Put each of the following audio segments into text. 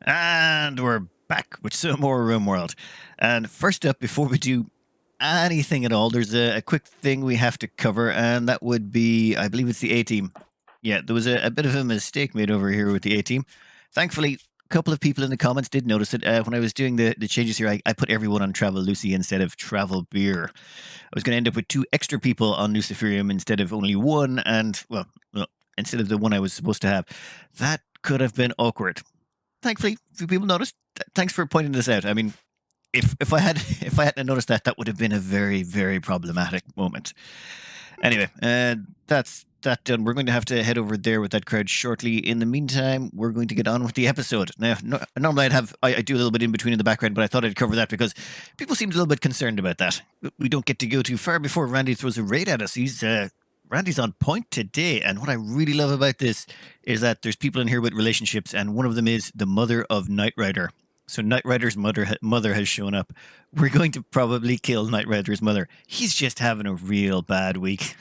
And we're back with some more Rimworld. And first up, before we do anything at all, there's a quick thing we have to cover, and that would be, I believe it's the A-team. Yeah, there was a bit of a mistake made over here with the A-team. Thankfully, a couple of people in the comments did notice it. When I was doing the changes here, I put everyone on Travel Lucy instead of Travel Beer. I was going to end up with 2 extra people on Luciferium instead of only 1, and, well, instead of the one I was supposed to have. That could have been awkward. Thankfully, a few people noticed. Thanks for pointing this out. I mean, if I hadn't noticed that, that would have been a very, very problematic moment. Anyway, that's that done. We're going to have to head over there with that crowd shortly. In the meantime, we're going to get on with the episode. Now, normally I do a little bit in between in the background, but I thought I'd cover that because people seemed a little bit concerned about that. We don't get to go too far before Randy throws a raid at us. Randy's on point today, and what I really love about this is that there's people in here with relationships, and one of them is the mother of Knight Rider. So Knight Rider's mother has shown up. We're going to probably kill Knight Rider's mother. He's just having a real bad week.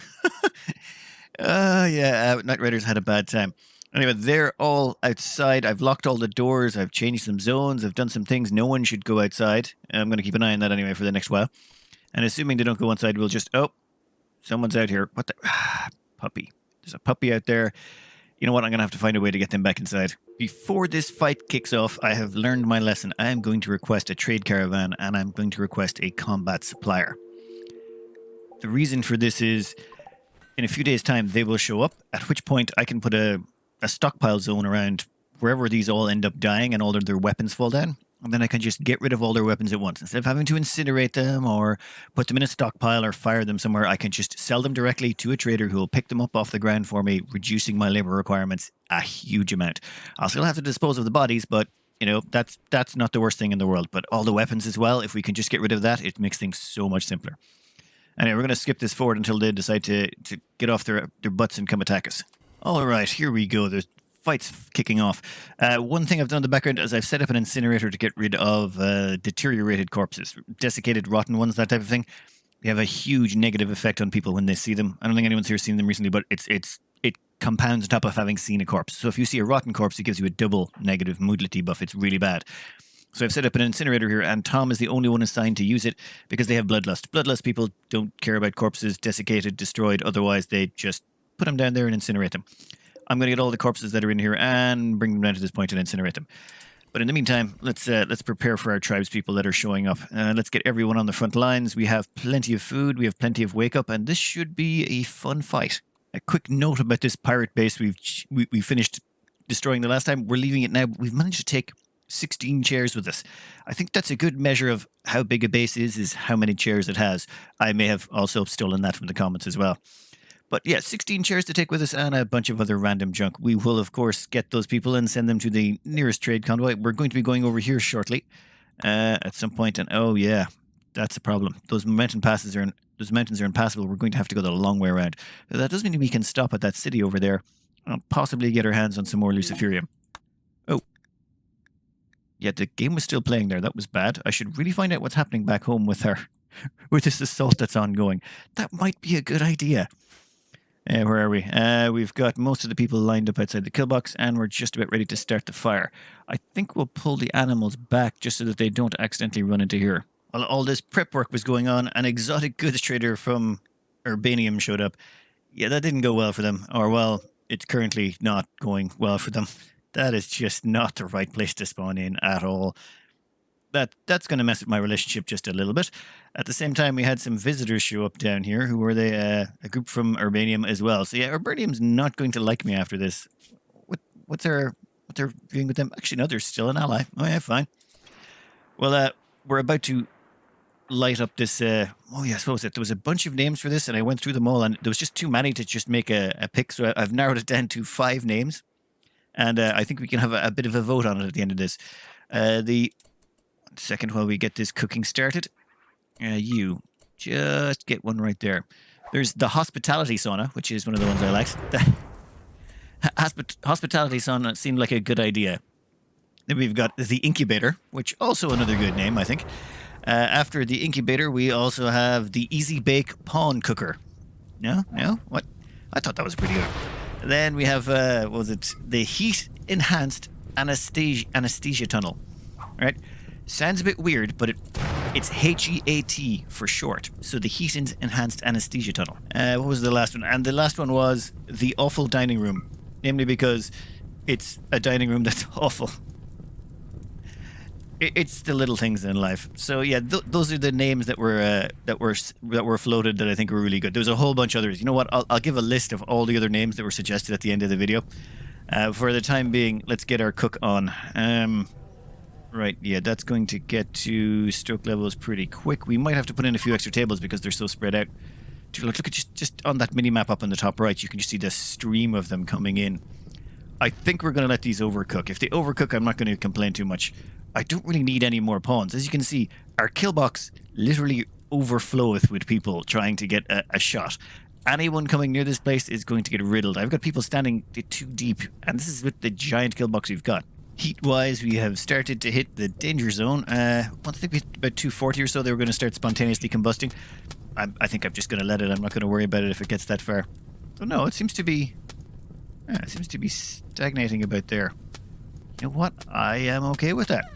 Knight Rider's had a bad time. Anyway, they're all outside. I've locked all the doors. I've changed some zones. I've done some things. No one should go outside. I'm going to keep an eye on that anyway for the next while. And assuming they don't go inside, we'll just... Oh, someone's out here. What the... puppy. There's a puppy out there. You know what? I'm going to have to find a way to get them back inside. Before this fight kicks off, I have learned my lesson. I am going to request a trade caravan, and I'm going to request a combat supplier. The reason for this is, in a few days' time, they will show up, at which point I can put a stockpile zone around wherever these all end up dying and all of their weapons fall down. And then I can just get rid of all their weapons at once. Instead of having to incinerate them or put them in a stockpile or fire them somewhere, I can just sell them directly to a trader who will pick them up off the ground for me, reducing my labor requirements a huge amount. I'll still have to dispose of the bodies, but, you know, that's not the worst thing in the world. But all the weapons as well, if we can just get rid of that, it makes things so much simpler. Anyway, we're going to skip this forward until they decide to get off their butts and come attack us. All right, here we go. There's fight's kicking off. One thing I've done in the background is I've set up an incinerator to get rid of deteriorated corpses, desiccated, rotten ones, that type of thing. They have a huge negative effect on people when they see them. I don't think anyone's here seen them recently, but it compounds on top of having seen a corpse. So if you see a rotten corpse, it gives you a double negative moodlety buff. It's really bad. So I've set up an incinerator here, and Tom is the only one assigned to use it because they have bloodlust. Bloodlust people don't care about corpses desiccated, destroyed. Otherwise, they just put them down there and incinerate them. I'm going to get all the corpses that are in here and bring them down to this point and incinerate them. But in the meantime, let's prepare for our tribespeople that are showing up. Let's get everyone on the front lines. We have plenty of food. We have plenty of wake up, and this should be a fun fight. A quick note about this pirate base we finished destroying the last time. We're leaving it now. We've managed to take 16 chairs with us. I think that's a good measure of how big a base is how many chairs it has. I may have also stolen that from the comments as well. But yeah, 16 chairs to take with us and a bunch of other random junk. We will, of course, get those people and send them to the nearest trade convoy. We're going to be going over here shortly at some point. And oh yeah, that's a problem. Those mountains are impassable. We're going to have to go the long way around. That doesn't mean we can stop at that city over there and possibly get our hands on some more Luciferium. Oh. Yeah, the game was still playing there. That was bad. I should really find out what's happening back home with this assault that's ongoing. That might be a good idea. Where are we? We've got most of the people lined up outside the kill box, and we're just about ready to start the fire. I think we'll pull the animals back just so that they don't accidentally run into here. While all this prep work was going on, an exotic goods trader from Urbanium showed up. Yeah, that didn't go well for them. Or, well, it's currently not going well for them. That is just not the right place to spawn in at all. That's going to mess with my relationship just a little bit. At the same time, we had some visitors show up down here who were a group from Urbanium as well. So yeah, Urbanium's not going to like me after this. What's their doing with them? Actually, no, they're still an ally. Oh yeah, fine. Well, we're about to light up this. I suppose there was a bunch of names for this, and I went through them all, and there was just too many to just make a pick. So I've narrowed it down to 5 names, and I think we can have a bit of a vote on it at the end of this. Second, while we get this cooking started, you just get one right there. There's the hospitality sauna, which is one of the ones I liked. The hospitality sauna seemed like a good idea. Then we've got the incubator, which also another good name, I think. After the incubator, we also have the easy bake pawn cooker. No, what? I thought that was pretty good. Then we have the heat enhanced anesthesia tunnel. Right? Sounds a bit weird, but it's HEAT for short. So the heat enhanced anesthesia tunnel. What was the last one? And the last one was the awful dining room, namely because it's a dining room that's awful. It's the little things in life. So yeah, those are the names that were floated that I think were really good. There was a whole bunch of others. You know what? I'll give a list of all the other names that were suggested at the end of the video. For the time being, let's get our cook on. Right, yeah, that's going to get to stroke levels pretty quick. We might have to put in a few extra tables because they're so spread out. Look at just on that mini-map up on the top right, you can just see the stream of them coming in. I think we're going to let these overcook. If they overcook, I'm not going to complain too much. I don't really need any more pawns. As you can see, our kill box literally overfloweth with people trying to get a shot. Anyone coming near this place is going to get riddled. I've got people standing too deep, and this is with the giant kill box we've got. Heat-wise, we have started to hit the danger zone. Once they hit about 240 or so, they were going to start spontaneously combusting. I think I'm just going to let it. I'm not going to worry about it if it gets that far. Oh no, it seems to be stagnating about there. You know what? I am okay with that.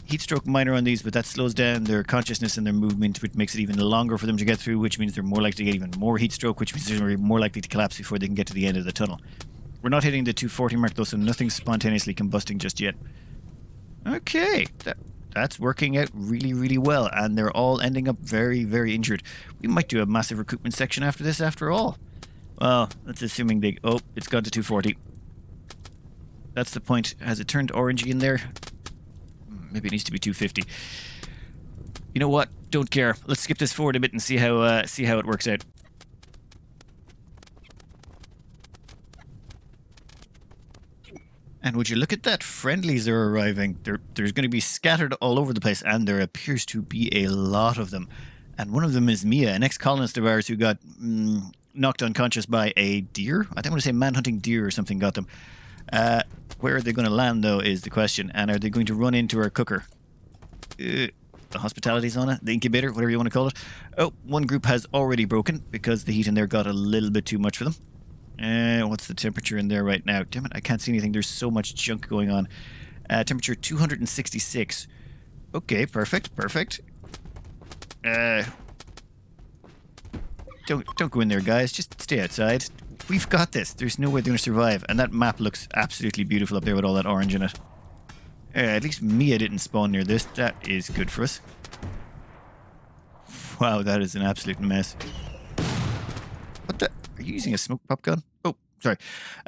Heat stroke minor on these, but that slows down their consciousness and their movement, which makes it even longer for them to get through, which means they're more likely to get even more heat stroke, which means they're more likely to collapse before they can get to the end of the tunnel. We're not hitting the 240 mark though, so nothing's spontaneously combusting just yet. Okay, that's working out really, really well, and they're all ending up very, very injured. We might do a massive recruitment section after this after all. Well, that's assuming they... Oh, it's gone to 240. That's the point. Has it turned orangey in there? Maybe it needs to be 250. You know what? Don't care. Let's skip this forward a bit and see how it works out. And would you look at that? Friendlies are arriving. There's going to be scattered all over the place, and there appears to be a lot of them. And one of them is Mia, an ex-colonist of ours who got knocked unconscious by a deer. I think I'm going to say man-hunting deer or something got them. Where are they going to land, though, is the question. And are they going to run into our cooker? The hospitality sauna? The incubator? Whatever you want to call it. Oh, one group has already broken because the heat in there got a little bit too much for them. What's the temperature in there right now? Damn it, I can't see anything. There's so much junk going on. Temperature 266. Okay, perfect. Don't go in there, guys. Just stay outside. We've got this. There's no way they're going to survive. And that map looks absolutely beautiful up there with all that orange in it. At least Mia didn't spawn near this. That is good for us. Wow, that is an absolute mess. What the... Are you using a smoke pop gun? Oh, sorry.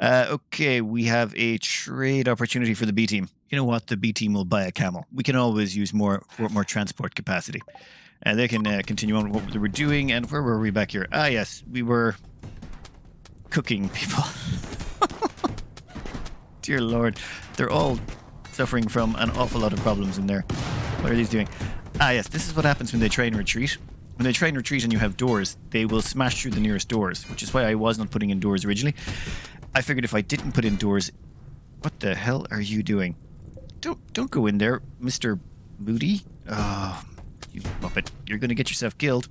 Okay, we have a trade opportunity for the B team. You know what? The B team will buy a camel. We can always use more transport capacity. They can continue on with what they were doing. And where were we back here? Ah, yes. We were cooking people. Dear Lord. They're all suffering from an awful lot of problems in there. What are these doing? Ah, yes. This is what happens when they try and retreat. When they try and retreat and you have doors, they will smash through the nearest doors, which is why I was not putting in doors originally. I figured if I didn't put in doors... What the hell are you doing? Don't go in there, Mr. Moody. Oh, you muppet. You're going to get yourself killed.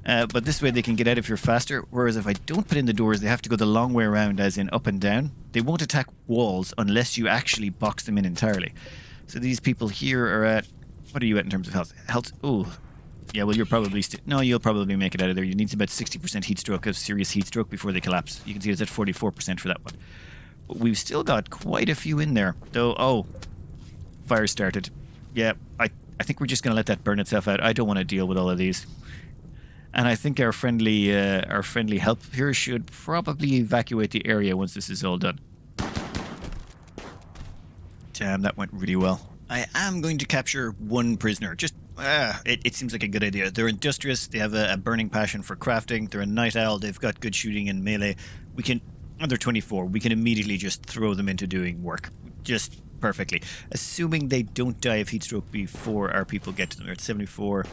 But this way they can get out of here faster, whereas if I don't put in the doors, they have to go the long way around, as in up and down. They won't attack walls unless you actually box them in entirely. So these people here are at... What are you at in terms of health? Health... Oh... Yeah, well, you're probably... No, you'll probably make it out of there. You need about 60% heat stroke, of serious heat stroke, before they collapse. You can see it's at 44% for that one. But we've still got quite a few in there. Though, oh, fire started. Yeah, I think we're just going to let that burn itself out. I don't want to deal with all of these. And I think our friendly help here should probably evacuate the area once this is all done. Damn, that went really well. I am going to capture one prisoner. Just... it seems like a good idea. They're industrious, they have a burning passion for crafting, they're a night owl, they've got good shooting and melee. We can, they're 24, we can immediately just throw them into doing work. Just perfectly. Assuming they don't die of heat stroke before our people get to them. They're at 74.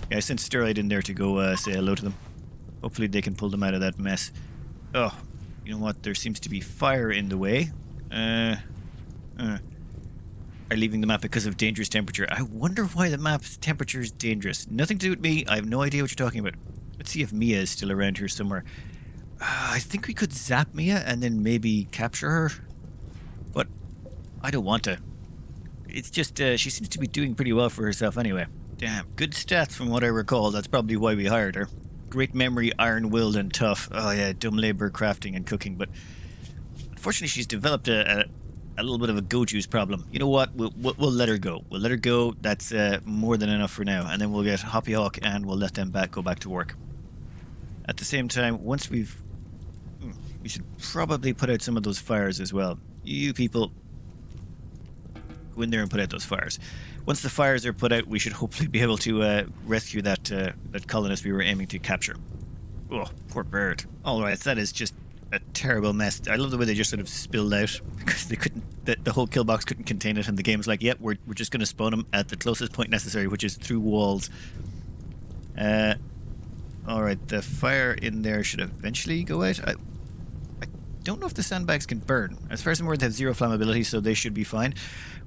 Yeah, I sent Steroid in there to go say hello to them. Hopefully they can pull them out of that mess. Oh, you know what? There seems to be fire in the way. Are leaving the map because of dangerous temperature. I wonder why the map's temperature is dangerous. Nothing to do with me. I have no idea what you're talking about. Let's see if Mia is still around here somewhere. I think we could zap Mia and then maybe capture her. But I don't want to. It's just she seems to be doing pretty well for herself anyway. Damn, good stats from what I recall. That's probably why we hired her. Great memory, iron-willed, and tough. Oh yeah, dumb labor, crafting, and cooking. But unfortunately, she's developed a little bit of a go juice problem. You know what? We'll let her go. We'll let her go. That's more than enough for now. And then we'll get Hoppy Hawk and we'll let them go back to work. At the same time, once we should probably put out some of those fires as well. You people, go in there and put out those fires. Once the fires are put out, we should hopefully be able to rescue that colonist we were aiming to capture. Oh, poor bird. All right, that is just a terrible mess. I love the way they just sort of spilled out because they couldn't. The whole kill box couldn't contain it, and the game's like, "Yep, we're just going to spawn them at the closest point necessary, which is through walls." All right, the fire in there should eventually go out. I don't know if the sandbags can burn. As far as I'm aware, they have zero flammability, so they should be fine.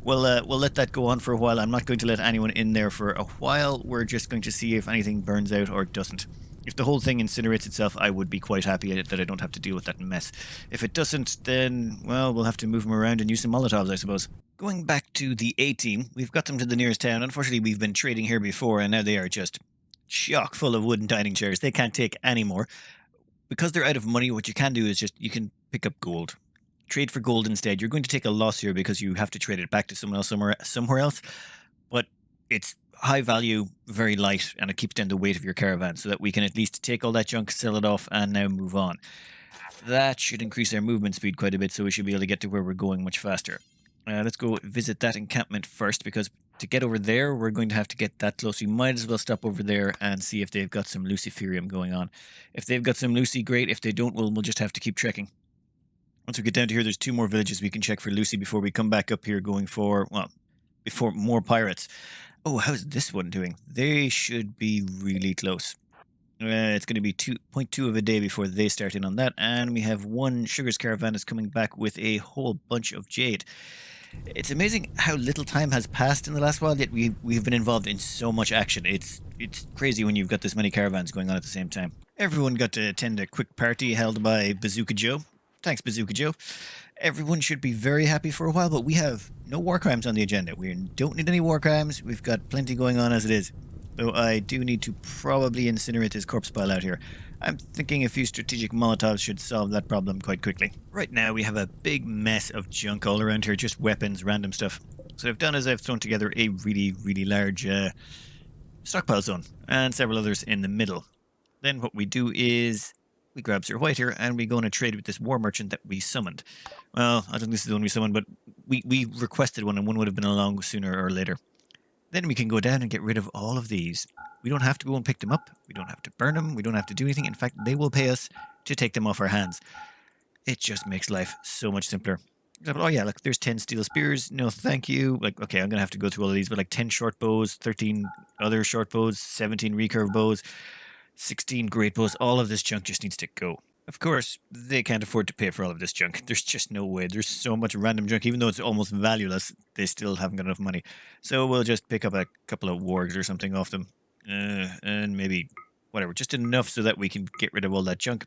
We'll let that go on for a while. I'm not going to let anyone in there for a while. We're just going to see if anything burns out or doesn't. If the whole thing incinerates itself, I would be quite happy that I don't have to deal with that mess. If it doesn't, then, well, we'll have to move them around and use some Molotovs, I suppose. Going back to the A-team, we've got them to the nearest town. Unfortunately, we've been trading here before, and now they are just chock full of wooden dining chairs. They can't take any more. Because they're out of money, what you can do is you can pick up gold. Trade for gold instead. You're going to take a loss here because you have to trade it back to someone else somewhere else. But it's high value, very light, and it keeps down the weight of your caravan so that we can at least take all that junk, sell it off, and now move on. That should increase our movement speed quite a bit, so we should be able to get to where we're going much faster. Let's go visit that encampment first, because to get over there, we're going to have to get that close. We might as well stop over there and see if they've got some Luciferium going on. If they've got some Lucy, great. If they don't, we'll just have to keep trekking. Once we get down to here, there's 2 more villages we can check for Lucy before we come back up here going for, well, before more pirates. Oh, how's this one doing? They should be really close. It's going to be 2.2 of a day before they start in on that. And we have 1 Sugar's Caravan is coming back with a whole bunch of jade. It's amazing how little time has passed in the last while, yet we've been involved in so much action. It's crazy when you've got this many caravans going on at the same time. Everyone got to attend a quick party held by Bazooka Joe. Thanks, Bazooka Joe. Everyone should be very happy for a while, but we have no war crimes on the agenda. We don't need any war crimes. We've got plenty going on as it is. Though I do need to probably incinerate this corpse pile out here. I'm thinking a few strategic Molotovs should solve that problem quite quickly. Right now we have a big mess of junk all around here, just weapons, random stuff. So what I've done is I've thrown together a really, really large stockpile zone and several others in the middle. Then what we do is we grab Sir White here and we go on a trade with this war merchant that we summoned. Well, I don't think this is the one we summoned, but we requested one, and one would have been along sooner or later. Then we can go down and get rid of all of these. We don't have to go and pick them up. We don't have to burn them. We don't have to do anything. In fact, they will pay us to take them off our hands. It just makes life so much simpler. Oh yeah, look, there's 10 steel spears. No, thank you. Like, okay, I'm going to have to go through all of these, but like 10 short bows, 13 other short bows, 17 recurve bows, 16 great bows. All of this junk just needs to go. Of course, they can't afford to pay for all of this junk. There's just no way. There's so much random junk, even though it's almost valueless, they still haven't got enough money. So we'll just pick up a couple of wargs or something off them. And maybe, whatever, just enough so that we can get rid of all that junk.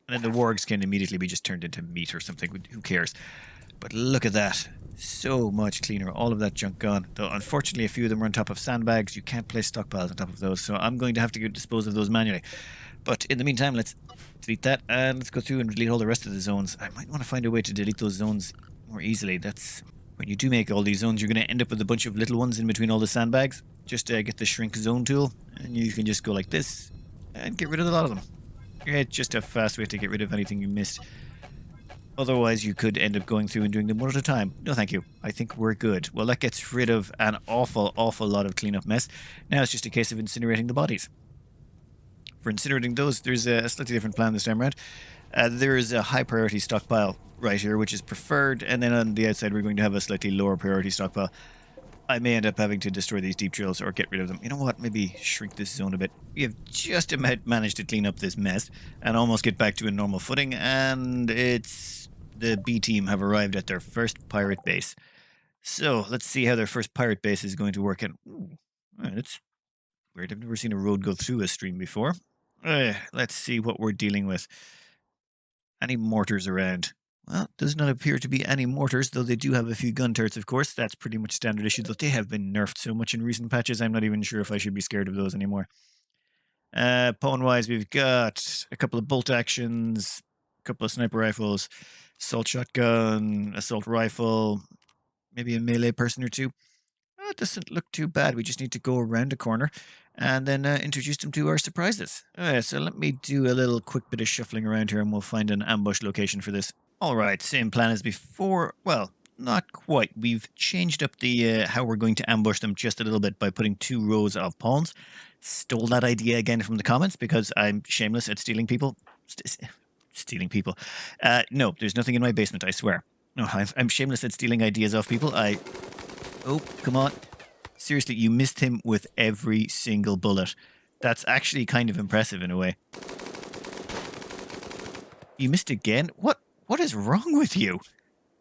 And then the wargs can immediately be just turned into meat or something. Who cares? But look at that. So much cleaner. All of that junk gone. Though, unfortunately, a few of them are on top of sandbags. You can't place stockpiles on top of those. So I'm going to have to dispose of those manually. But in the meantime, let's delete that and let's go through and delete all the rest of the zones. I might want to find a way to delete those zones more easily. That's when you do make all these zones, you're going to end up with a bunch of little ones in between all the sandbags. Just get the shrink zone tool and you can just go like this and get rid of a lot of them. It's just a fast way to get rid of anything you missed. Otherwise, you could end up going through and doing them one at a time. No, thank you. I think we're good. Well, that gets rid of an awful lot of cleanup mess. Now it's just a case of incinerating the bodies. For incinerating those, there's a slightly different plan this time around. There is a high priority stockpile right here, which is preferred, and then on the outside we're going to have a slightly lower priority stockpile. I may end up having to destroy these deep drills or get rid of them. You know what? Maybe shrink this zone a bit. We have just managed to clean up this mess and almost get back to a normal footing, and it's the B team have arrived at their first pirate base. So let's see how their first pirate base is going to work. And it's weird. I've never seen a road go through a stream before. Let's see what we're dealing with. Any mortars around? Well, does not appear to be any mortars, though they do have a few gun turrets, of course. That's pretty much standard issue, though they have been nerfed so much in recent patches, I'm not even sure if I should be scared of those anymore. Pawn-wise, we've got a couple of bolt actions, a couple of sniper rifles, assault shotgun, assault rifle, maybe a melee person or two. It doesn't look too bad. We just need to go around a corner and then introduce them to our surprises. So let me do a little quick bit of shuffling around here and we'll find an ambush location for this. All right, same plan as before. Well, not quite. We've changed up the how we're going to ambush them just a little bit by putting 2 rows of pawns. Stole that idea again from the comments because I'm shameless at stealing people. Stealing people. No, there's nothing in my basement, I swear. No, I'm shameless at stealing ideas off people. Oh, come on. Seriously, you missed him with every single bullet. That's actually kind of impressive in a way. You missed again? What is wrong with you?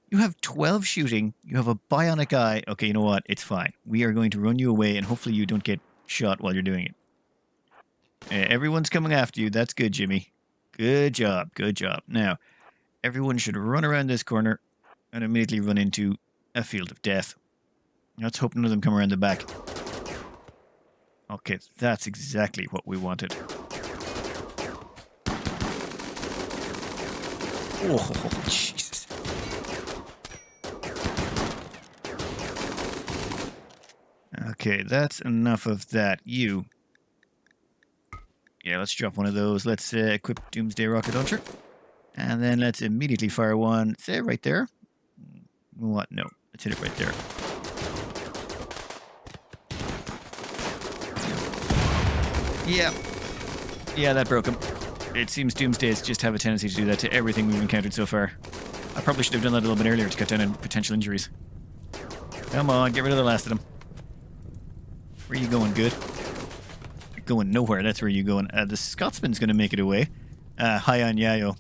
You have 12 shooting. You have a bionic eye. Okay, you know what? It's fine. We are going to run you away and hopefully you don't get shot while you're doing it. Everyone's coming after you. That's good, Jimmy. Good job. Good job. Now, everyone should run around this corner and immediately run into a field of death. Let's hope none of them come around the back. Okay, that's exactly what we wanted. Oh, Jesus. Okay, that's enough of that. You. Yeah, let's drop one of those. Let's equip Doomsday Rocket Launcher. And then let's immediately fire one. Say right there. What? No. Let's hit it right there. Yeah. Yeah, that broke him. It seems Doomsdays just have a tendency to do that to everything we've encountered so far. I probably should have done that a little bit earlier to cut down on potential injuries. Come on, get rid of the last of them. Where are you going, good? You're going nowhere, that's where you're going. The Scotsman's going to make it away. Hi on Yayo.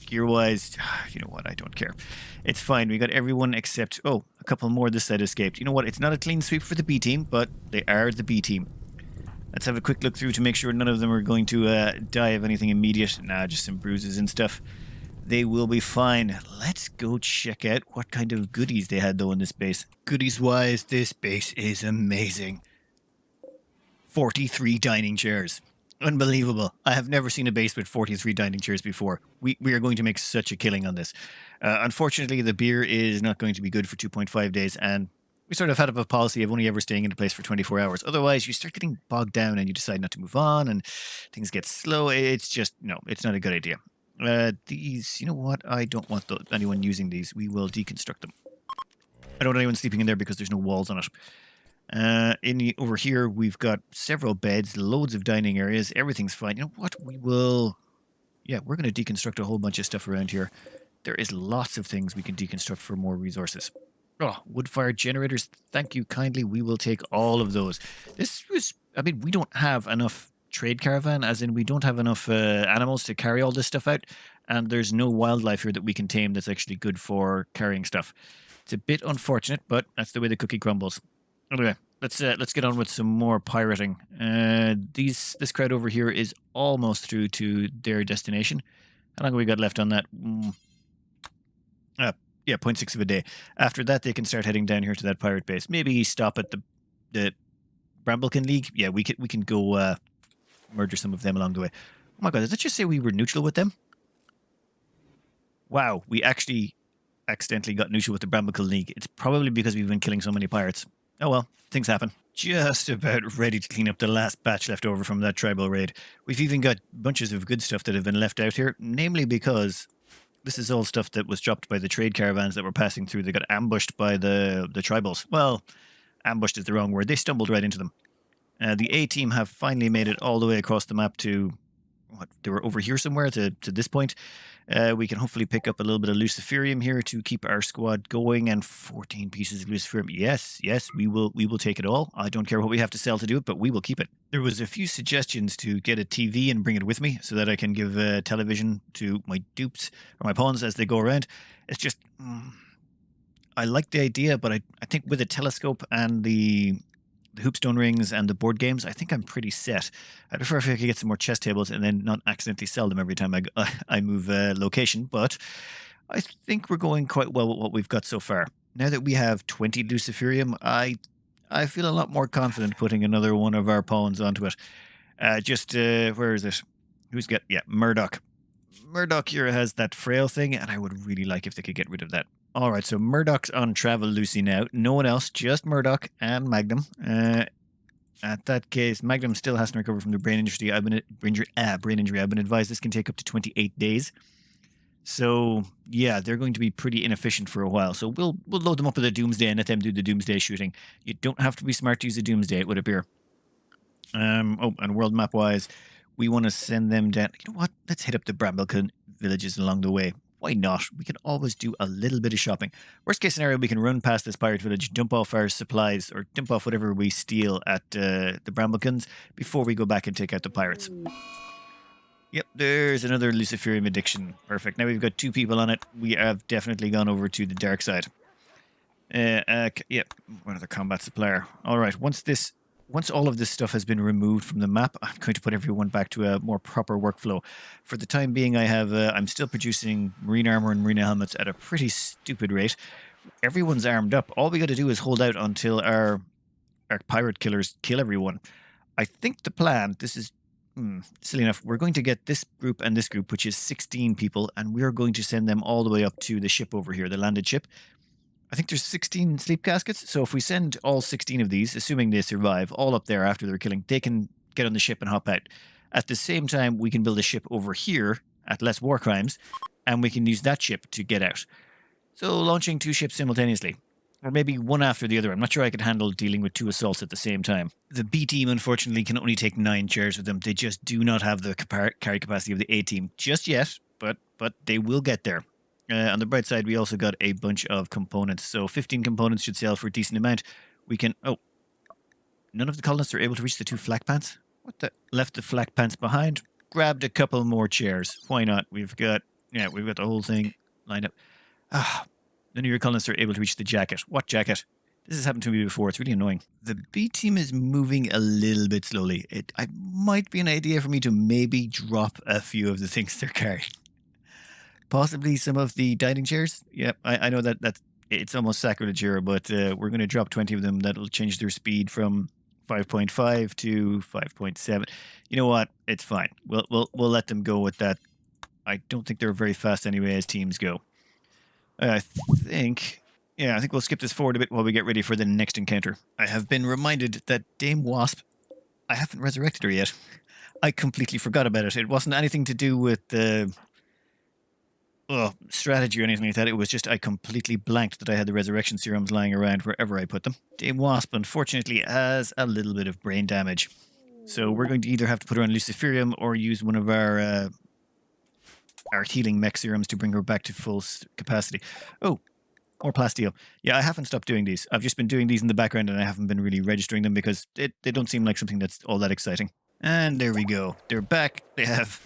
Gear-wise, you know what, I don't care. It's fine, we got everyone except, oh, a couple more this side escaped. You know what, it's not a clean sweep for the B team, but they are the B team. Let's have a quick look through to make sure none of them are going to die of anything immediate. Nah, just some bruises and stuff. They will be fine. Let's go check out what kind of goodies they had, though, in this base. Goodies-wise, this base is amazing. 43 dining chairs. Unbelievable. I have never seen a base with 43 dining chairs before. We are going to make such a killing on this. Unfortunately, the beer is not going to be good for 2.5 days, and we sort of had a policy of only ever staying in a place for 24 hours. Otherwise, you start getting bogged down and you decide not to move on and things get slow. It's just, no, it's not a good idea. These, you know what? I don't want anyone using these. We will deconstruct them. I don't want anyone sleeping in there because there's no walls on it. Over here, we've got several beds, loads of dining areas. Everything's fine. You know what? Yeah, we're going to deconstruct a whole bunch of stuff around here. There is lots of things we can deconstruct for more resources. Oh, wood-fired generators, thank you kindly. We will take all of those. We don't have enough trade caravan, as in we don't have enough animals to carry all this stuff out, and there's no wildlife here that we can tame that's actually good for carrying stuff. It's a bit unfortunate, but that's the way the cookie crumbles. Anyway, let's get on with some more pirating. This crowd over here is almost through to their destination. How long have we got left on that? Yeah, 0.6 of a day. After that, they can start heading down here to that pirate base. Maybe stop at the Bramblekin League. Yeah, we can go murder some of them along the way. Oh my god, did that just say we were neutral with them? Wow, we actually accidentally got neutral with the Bramblekin League. It's probably because we've been killing so many pirates. Oh well, things happen. Just about ready to clean up the last batch left over from that tribal raid. We've even got bunches of good stuff that have been left out here, namely because this is all stuff that was dropped by the trade caravans that were passing through. They got ambushed by the tribals. Well, ambushed is the wrong word. They stumbled right into them. The A-team have finally made it all the way across the map to... What, they were over here somewhere to this point. We can hopefully pick up a little bit of Luciferium here to keep our squad going, and 14 pieces of Luciferium. Yes, we will take it all. I don't care what we have to sell to do it, but we will keep it. There was a few suggestions to get a TV and bring it with me so that I can give television to my dupes or my pawns as they go around. It's just... I like the idea, but I think with a telescope and the hoopstone rings and the board games, I think I'm pretty set. I prefer if I could get some more chess tables and then not accidentally sell them every time I move location, but I think we're going quite well with what we've got so far. Now that we have 20 Luciferium, I feel a lot more confident putting another one of our pawns onto it. Where is it? Who's got, yeah, Murdoch. Murdoch here has that frail thing, and I would really like if they could get rid of that. All right, so Murdoch's on Travel Lucy now. No one else, just Murdoch and Magnum. At that case, Magnum still hasn't recovered from the brain injury. Brain injury. I've been advised this can take up to 28 days. So yeah, they're going to be pretty inefficient for a while. So we'll load them up with a doomsday and let them do the doomsday shooting. You don't have to be smart to use a doomsday, it would appear. And world map wise, we want to send them down. You know what? Let's hit up the Brambleton villages along the way. Why not? We can always do a little bit of shopping. Worst case scenario, we can run past this pirate village, dump off our supplies, or dump off whatever we steal at the Bramblecons before we go back and take out the pirates. Yep, there's another Luciferium addiction. Perfect. Now we've got 2 people on it. We have definitely gone over to the dark side. Yep, another combat supplier. All right, once all of this stuff has been removed from the map, I'm going to put everyone back to a more proper workflow. For the time being, I'm still producing marine armor and marine helmets at a pretty stupid rate. Everyone's armed up. All we got to do is hold out until our pirate killers kill everyone. I think the plan, this is silly enough, we're going to get this group and this group, which is 16 people, and we're going to send them all the way up to the ship over here, the landed ship. I think there's 16 sleep caskets, so if we send all 16 of these, assuming they survive, all up there after they're killing, they can get on the ship and hop out. At the same time, we can build a ship over here at less war crimes, and we can use that ship to get out. So launching 2 ships simultaneously. Or maybe one after the other. I'm not sure I could handle dealing with 2 assaults at the same time. The B team, unfortunately, can only take 9 chairs with them. They just do not have the carry capacity of the A team just yet, but they will get there. On the bright side, we also got a bunch of components. So 15 components should sell for a decent amount. We can... Oh, none of the colonists are able to reach the 2 flak pants? What the... Left the flak pants behind. Grabbed a couple more chairs. Why not? We've got the whole thing lined up. None of your colonists are able to reach the jacket. What jacket? This has happened to me before. It's really annoying. The B team is moving a little bit slowly. It might be an idea for me to maybe drop a few of the things they're carrying. Possibly some of the dining chairs. Yep, I know that's it's almost sacrilege here, but we're going to drop 20 of them. That'll change their speed from 5.5 to 5.7. You know what? It's fine. We'll let them go with that. I don't think they're very fast anyway as teams go. I think we'll skip this forward a bit while we get ready for the next encounter. I have been reminded that Dame Wasp, I haven't resurrected her yet. I completely forgot about it. It wasn't anything to do with the strategy or anything like that. It was just I completely blanked that I had the resurrection serums lying around wherever I put them. Dame Wasp, unfortunately, has a little bit of brain damage. So we're going to either have to put her on Luciferium or use one of our healing mech serums to bring her back to full capacity. Oh, more plasteel. Yeah, I haven't stopped doing these. I've just been doing these in the background and I haven't been really registering them because they don't seem like something that's all that exciting. And there we go. They're back. They have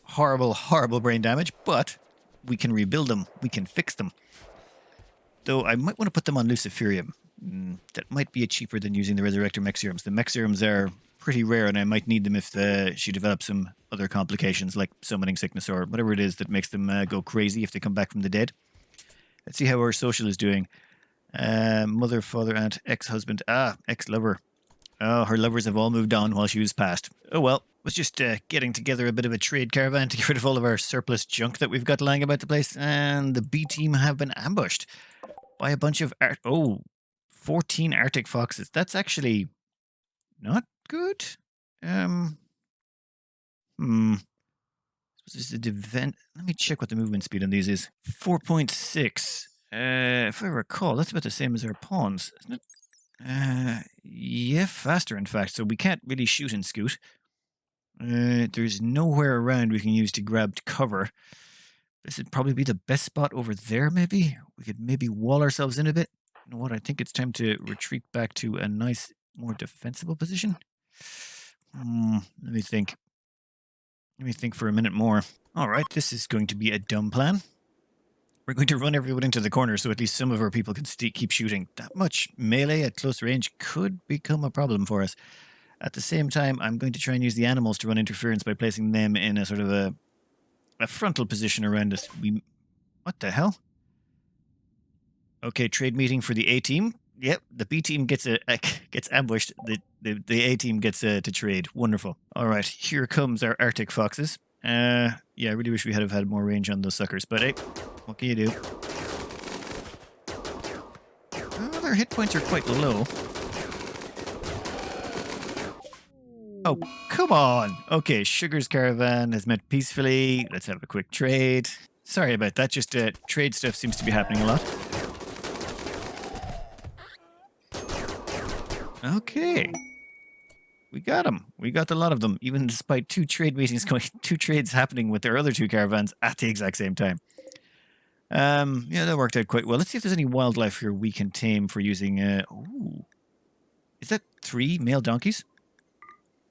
horrible, horrible brain damage, but we can rebuild them. We can fix them. Though I might want to put them on Luciferium. That might be cheaper than using the Resurrector mech serums. The mech serums are pretty rare and I might need them if she develops some other complications like summoning sickness or whatever it is that makes them go crazy if they come back from the dead. Let's see how our social is doing. Mother, father, aunt, ex-husband, ex-lover. Oh, her lovers have all moved on while she was passed. Oh well, was just getting together a bit of a trade caravan to get rid of all of our surplus junk that we've got lying about the place, and the B team have been ambushed by a bunch of 14 Arctic foxes. That's actually not good. This is the event. Let me check what the movement speed on these is. 4.6. If I recall, that's about the same as our pawns, isn't it? Yeah, faster in fact. So we can't really shoot and scoot. There's nowhere around we can use to grab cover. This would probably be the best spot over there, maybe. We could maybe wall ourselves in a bit. You know what? I think it's time to retreat back to a nice, more defensible position. Let me think. Let me think for a minute more. All right, this is going to be a dumb plan. We're going to run everyone into the corner so at least some of our people can keep shooting. That much melee at close range could become a problem for us. At the same time, I'm going to try and use the animals to run interference by placing them in a sort of a frontal position around us. What the hell? Okay, trade meeting for the A-team. Yep, the B-team gets gets ambushed. The A-team gets to trade. Wonderful. All right, here comes our Arctic foxes. Yeah, I really wish we had have had more range on those suckers, but hey, what can you do? Oh, their hit points are quite low. Oh, come on. Okay, Sugar's Caravan has met peacefully. Let's have a quick trade. Sorry about that. Just trade stuff seems to be happening a lot. Okay. We got them. We got a lot of them, even despite two trade meetings going, two trades happening with their other two caravans at the exact same time. Yeah, that worked out quite well. Let's see if there's any wildlife here we can tame for using. Ooh, is that 3 male donkeys?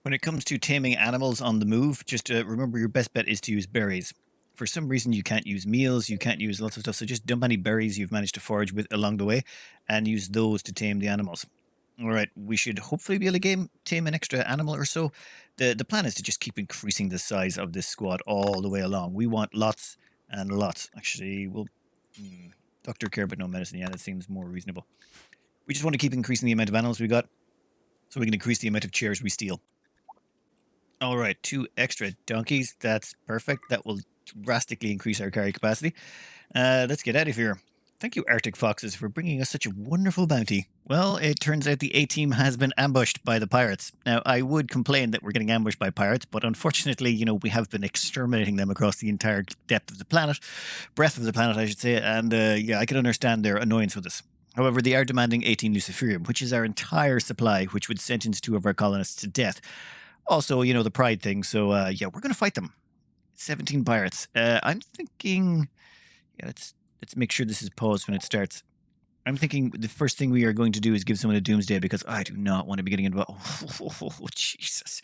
When it comes to taming animals on the move, just remember your best bet is to use berries. For some reason, you can't use meals, you can't use lots of stuff, so just dump any berries you've managed to forage with along the way and use those to tame the animals. All right, we should hopefully be able to tame an extra animal or so. The plan is to just keep increasing the size of this squad all the way along. We want lots and lots. Actually, we'll... doctor care but no medicine. Yeah, that seems more reasonable. We just want to keep increasing the amount of animals we got so we can increase the amount of chairs we steal. All right, 2 extra donkeys. That's perfect. That will drastically increase our carry capacity. Let's get out of here. Thank you, Arctic Foxes, for bringing us such a wonderful bounty. Well, it turns out the A-team has been ambushed by the pirates. Now, I would complain that we're getting ambushed by pirates, but unfortunately, you know, we have been exterminating them across the entire breadth of the planet, I should say, and yeah, I can understand their annoyance with us. However, they are demanding 18 Luciferium, which is our entire supply, which would sentence 2 of our colonists to death. Also, you know, the pride thing, so yeah, we're going to fight them. 17 pirates. I'm thinking... Yeah, let's make sure this is paused when it starts. I'm thinking the first thing we are going to do is give someone a doomsday because I do not want to be getting involved. Oh, Jesus.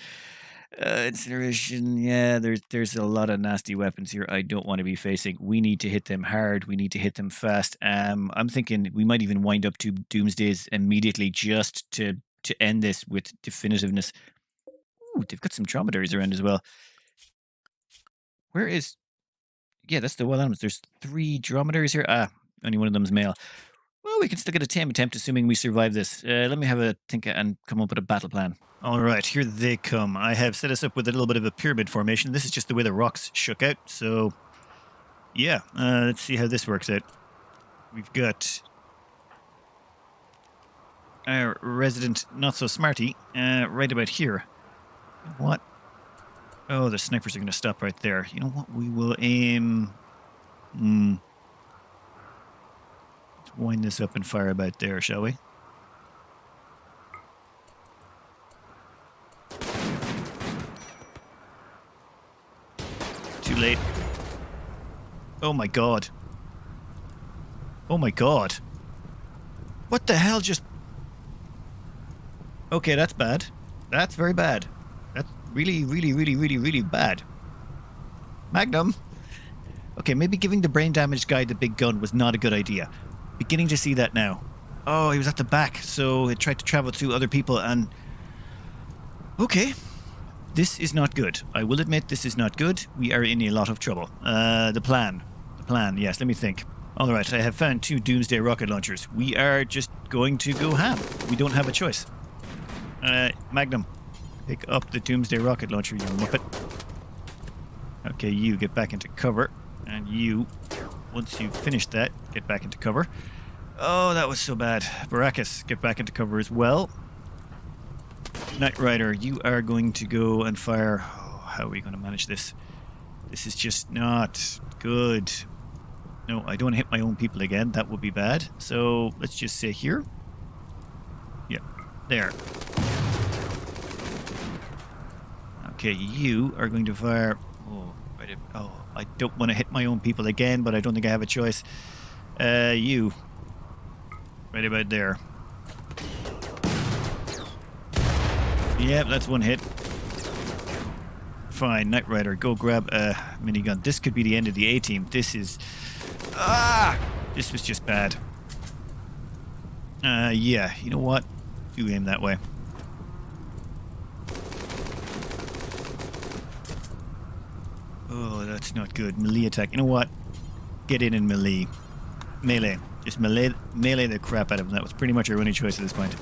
Incineration. Yeah, there's a lot of nasty weapons here I don't want to be facing. We need to hit them hard. We need to hit them fast. I'm thinking we might even wind up 2 doomsdays immediately just to end this with definitiveness. Ooh, they've got some dromedaries around as well. Where is... Yeah, that's the wild animals. There's 3 dromedaries here. Ah, only one of them's male. Well, we can still get a tame attempt, assuming we survive this. Let me have a think and come up with a battle plan. All right, here they come. I have set us up with a little bit of a pyramid formation. This is just the way the rocks shook out. So, yeah, let's see how this works out. We've got our resident not-so-smarty right about here. What? Oh, the snipers are going to stop right there. You know what? We will aim... Let's wind this up and fire about there, shall we? Too late. Oh my god. Oh my god. What the hell just... Okay, that's bad. That's very bad. That's really, really, really, really, really bad. Magnum. Okay, maybe giving the brain damaged guy the big gun was not a good idea. Beginning to see that now. Oh, he was at the back, so it tried to travel through other people and... Okay. This is not good. I will admit this is not good. We are in a lot of trouble. The plan. Yes, let me think. Alright, I have found 2 doomsday rocket launchers. We are just going to go ham. We don't have a choice. Magnum. Pick up the doomsday rocket launcher, you muppet. Okay, you get back into cover. And you, once you've finished that, get back into cover. Oh, that was so bad. Baracus, get back into cover as well. Knight Rider, you are going to go and fire... Oh, how are we going to manage this? This is just not good. No, I don't want to hit my own people again. That would be bad. So, let's just say here. Yeah, there. Okay, you are going to fire... Oh, I don't want to hit my own people again, but I don't think I have a choice. You. Right about there. Yep, that's one hit. Fine, Knight Rider, go grab a minigun. This could be the end of the A-team. This is... This was just bad. Yeah, you know what? You aim that way. Oh, that's not good. Melee attack. You know what? get in and melee. Just melee the crap out of them. That was pretty much our only choice at this point.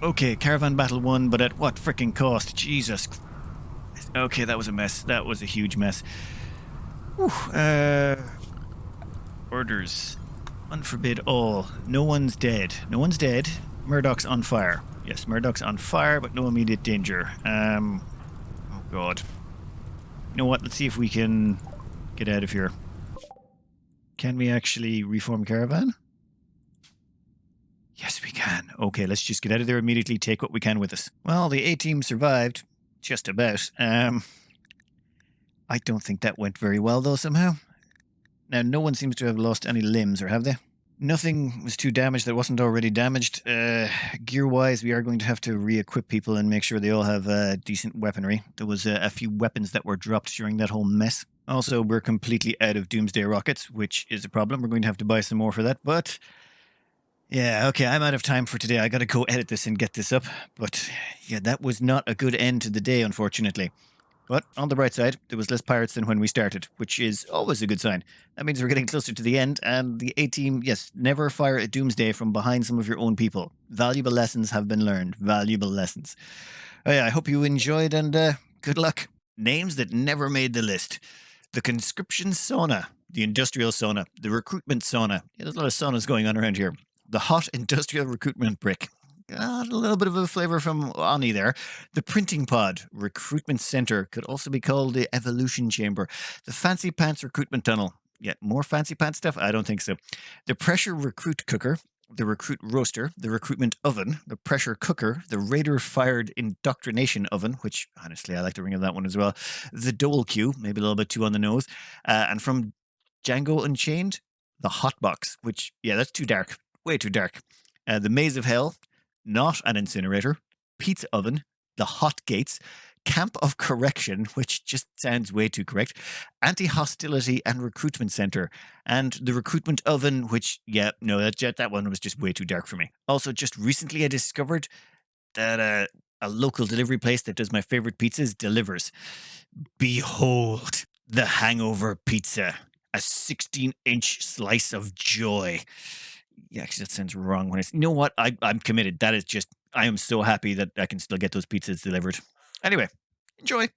Okay, Caravan Battle 1, but at what freaking cost? Jesus. Okay, that was a mess. That was a huge mess. Whew, orders. Unforbid all. No one's dead. No one's dead. Murdoch's on fire. Yes, Murdoch's on fire, but no immediate danger. Oh, God. You know what? Let's see if we can get out of here. Can we actually reform Caravan? Yes, we can. Okay, let's just get out of there immediately, take what we can with us. Well, the A-team survived. Just about. I don't think that went very well, though, somehow. Now, no one seems to have lost any limbs, or have they? Nothing was too damaged that wasn't already damaged. Gear-wise, we are going to have to re-equip people and make sure they all have decent weaponry. There was a few weapons that were dropped during that whole mess. Also, we're completely out of doomsday rockets, which is a problem. We're going to have to buy some more for that, but... yeah, okay, I'm out of time for today. I gotta go edit this and get this up. But, yeah, that was not a good end to the day, unfortunately. But, on the bright side, there was less pirates than when we started, which is always a good sign. That means we're getting closer to the end, and the A-team, yes, never fire a doomsday from behind some of your own people. Valuable lessons have been learned. Valuable lessons. Oh, yeah, I hope you enjoyed, and good luck. Names that never made the list. The conscription sauna, the industrial sauna, the recruitment sauna. Yeah, there's a lot of saunas going on around here. The hot industrial recruitment brick. Got a little bit of a flavor from Ani there. The printing pod, recruitment center, could also be called the evolution chamber. The fancy pants recruitment tunnel. Yeah, more fancy pants stuff? I don't think so. The pressure recruit cooker, the recruit roaster, the recruitment oven, the pressure cooker, the raider fired indoctrination oven, which honestly I like the ring of that one as well. The dole queue, maybe a little bit too on the nose. And from Django Unchained, the hot box, which, yeah, that's too dark. Way too dark. The maze of hell, not an incinerator, pizza oven, the hot gates, camp of correction, which just sounds way too correct, anti-hostility and recruitment center, and the recruitment oven, which, yeah, no, that one was just way too dark for me. Also, just recently I discovered that a local delivery place that does my favorite pizzas delivers. Behold, the hangover pizza, a 16-inch slice of joy. Yeah, actually, that sounds wrong. You know what? I'm committed. That is just, I am so happy that I can still get those pizzas delivered. Anyway, enjoy.